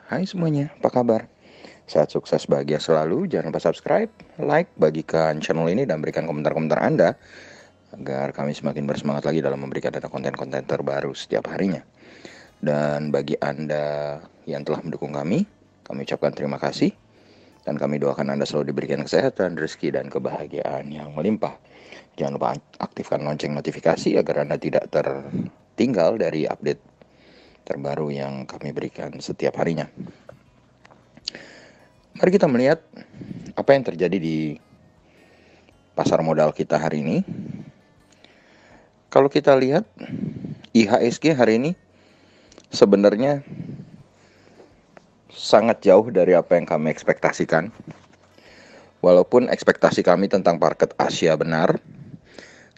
Hai semuanya, apa kabar? Sehat, sukses, bahagia selalu. Jangan lupa subscribe, like, bagikan channel ini dan berikan komentar-komentar Anda agar kami semakin bersemangat lagi dalam memberikan Anda konten-konten terbaru setiap harinya. Dan bagi Anda yang telah mendukung kami ucapkan terima kasih dan kami doakan Anda selalu diberikan kesehatan, rezeki, dan kebahagiaan yang melimpah. Jangan lupa aktifkan lonceng notifikasi agar Anda tidak tertinggal dari update terbaru yang kami berikan setiap harinya. Mari kita melihat apa yang terjadi di pasar modal kita hari ini. Kalau kita lihat IHSG hari ini sebenarnya sangat jauh dari apa yang kami ekspektasikan. Walaupun ekspektasi kami tentang market Asia benar,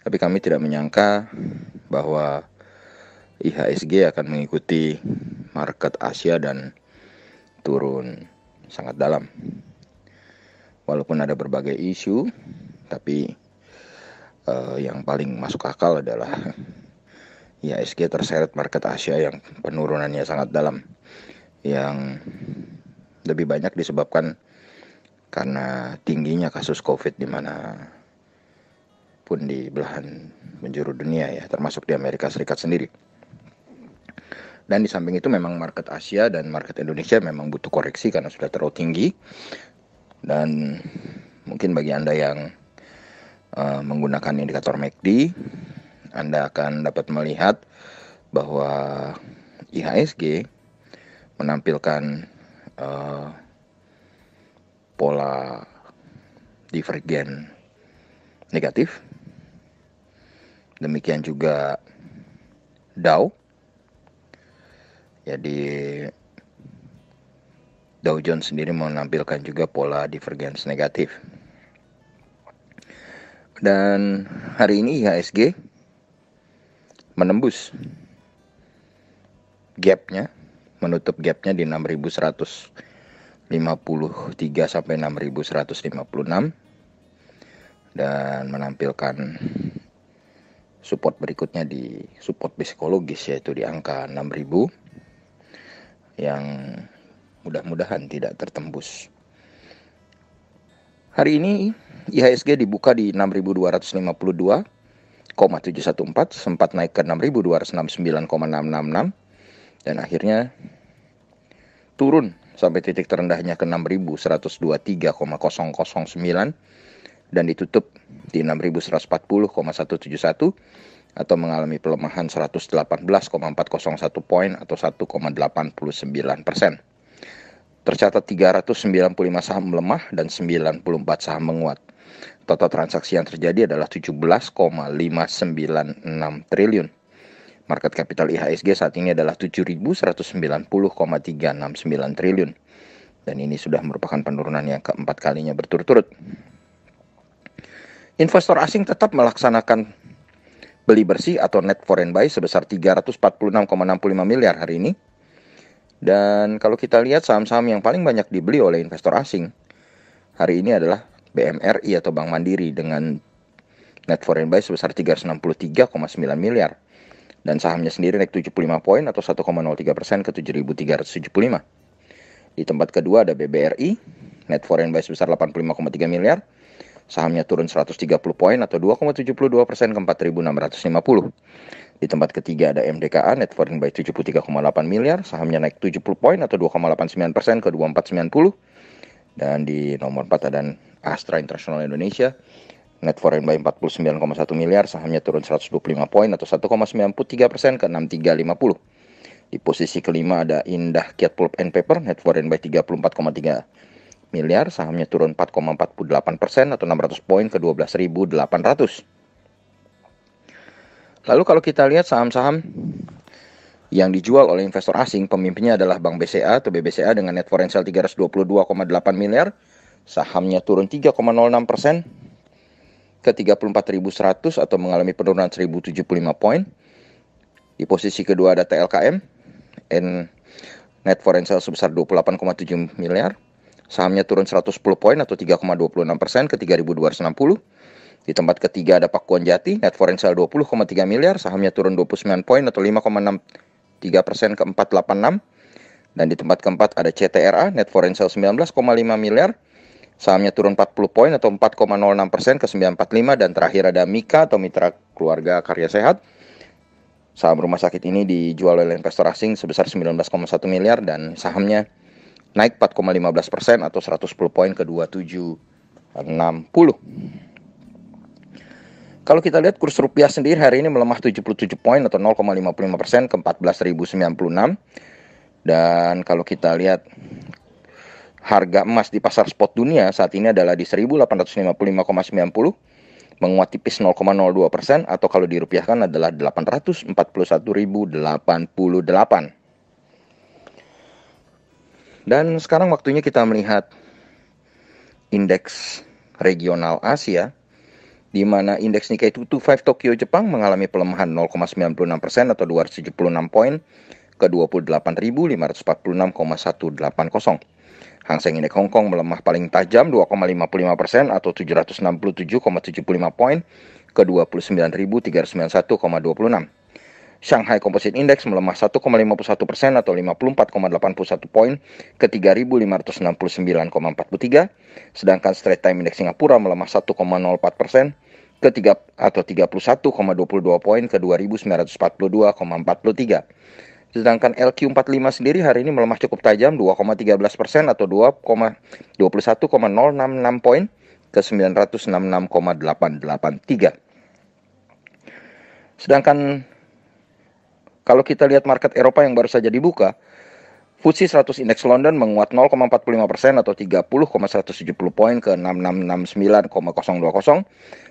tapi kami tidak menyangka bahwa IHSG akan mengikuti market Asia dan turun sangat dalam. Walaupun ada berbagai isu, tapi yang paling masuk akal adalah IHSG terseret market Asia yang penurunannya sangat dalam, yang lebih banyak disebabkan karena tingginya kasus COVID di mana pun di belahan penjuru dunia ya, termasuk di Amerika Serikat sendiri. Dan di samping itu memang market Asia dan market Indonesia memang butuh koreksi karena sudah terlalu tinggi. Dan mungkin bagi Anda yang menggunakan indikator MACD, Anda akan dapat melihat bahwa IHSG menampilkan pola divergen negatif. Demikian juga Dow. Jadi Dow Jones sendiri menampilkan juga pola divergens negatif. Dan hari ini IHSG menembus gapnya, menutup gapnya di 6.153 sampai 6.156 dan menampilkan support berikutnya di support psikologis, yaitu di angka 6.000 yang mudah-mudahan tidak tertembus. Hari ini IHSG dibuka di 6.252,714, sempat naik ke 6.269,666 dan akhirnya turun sampai titik terendahnya ke 6.123,009 dan ditutup di 6.140,171 atau mengalami pelemahan 118,401 poin atau 1,89%. Tercatat 395 saham melemah dan 94 saham menguat. Total transaksi yang terjadi adalah 17,596 triliun. Market capital IHSG saat ini adalah 7.190,369 triliun. Dan ini sudah merupakan penurunan yang keempat kalinya berturut-turut. Investor asing tetap melaksanakan beli bersih atau net foreign buy sebesar 346,65 miliar hari ini. Dan kalau kita lihat saham-saham yang paling banyak dibeli oleh investor asing hari ini adalah BMRI atau Bank Mandiri dengan net foreign buy sebesar 363,9 miliar. Dan sahamnya sendiri naik 75 poin atau 1,03% ke 7.375. Di tempat kedua ada BBRI, net foreign buy sebesar 85,3 miliar. Sahamnya turun 130 poin atau 2,72% ke 4.650. Di tempat ketiga ada MDKA, net foreign buy 73,8 miliar, sahamnya naik 70 poin atau 2,89% ke 2490. Dan di nomor 4 ada Astra International Indonesia, net foreign buy 49,1 miliar, sahamnya turun 125 poin atau 1,93% ke 6350. Di posisi kelima ada Indah Kiat Pulp and Paper, net foreign buy 34,3 miliar, sahamnya turun 4,48% atau 600 poin ke 12.800. Lalu kalau kita lihat saham-saham yang dijual oleh investor asing, pemimpinnya adalah Bank BCA atau BBCA dengan net foreign sale 322,8 miliar, sahamnya turun 3,06% ke 34.100 atau mengalami penurunan 1.075 poin. Di posisi kedua ada TLKM, net foreign sale sebesar 28,7 miliar, sahamnya turun 110 poin atau 3,26% ke 3.260. Di tempat ketiga ada Pakuan Jati, net foreign sale 20,3 miliar, sahamnya turun 29 poin atau 5,63% ke 486. Dan di tempat keempat ada CTRA, net foreign sale 19,5 miliar. Sahamnya turun 40 poin atau 4,06% ke 945. Dan terakhir ada Mika atau Mitra Keluarga Karya Sehat. Saham rumah sakit ini dijual oleh investor asing sebesar 19,1 miliar dan sahamnya naik 4,15% atau 110 poin ke 2760. Kalau kita lihat kurs rupiah sendiri hari ini melemah 77 poin atau 0,55% ke 14.096. Dan kalau kita lihat harga emas di pasar spot dunia saat ini adalah di 1855,90, menguat tipis 0,02% atau kalau dirupiahkan adalah 841.088. Dan sekarang waktunya kita melihat indeks regional Asia, di mana indeks Nikkei 225 Tokyo Jepang mengalami pelemahan 0,96% atau 276 poin ke 28.546,180. Hang Seng Indeks Hong Kong melemah paling tajam 2,55% atau 767,75 poin ke 29.391,26. Shanghai Composite Index melemah 1,51% atau 54,81 poin ke 3.569,43. Sedangkan Straits Times Index Singapura melemah 1,04% ke 31,22 poin ke 2.942,43. Sedangkan LQ45 sendiri hari ini melemah cukup tajam 2,13% atau 21,066 poin ke 966,883. Sedangkan kalau kita lihat market Eropa yang baru saja dibuka, FTSE 100 Index London menguat 0,45% atau 30,170 poin ke 6669,020.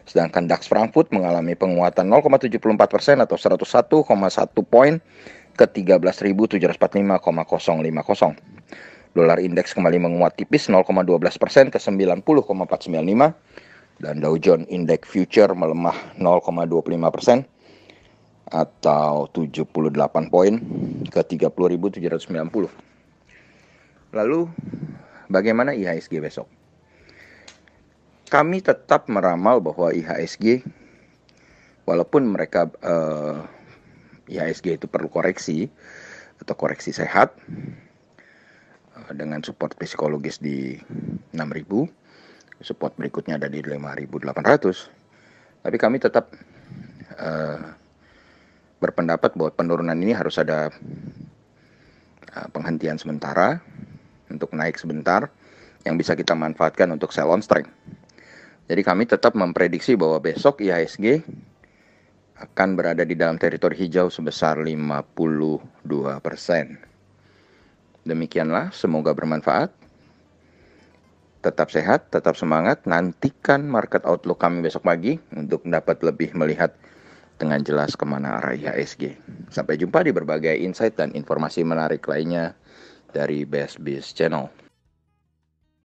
Sedangkan DAX Frankfurt mengalami penguatan 0,74% atau 101,1 poin ke 13.745,050. Dolar indeks kembali menguat tipis 0,12% ke 90,495. Dan Dow Jones Index Future melemah 0,25% atau 78 poin ke 30.790. Lalu bagaimana IHSG besok? Kami tetap meramal bahwa IHSG walaupun mereka IHSG itu perlu koreksi atau koreksi sehat dengan support psikologis di 6.000, support berikutnya ada di 5.800. Tapi kami tetap berpendapat bahwa penurunan ini harus ada penghentian sementara untuk naik sebentar yang bisa kita manfaatkan untuk sell on strength. Jadi kami tetap memprediksi bahwa besok IHSG akan berada di dalam teritori hijau sebesar 52%. Demikianlah, semoga bermanfaat. Tetap sehat, tetap semangat. Nantikan market outlook kami besok pagi untuk dapat lebih melihat dengan jelas kemana arah IHSG. Sampai jumpa di berbagai insight dan informasi menarik lainnya dari Best Biz Channel.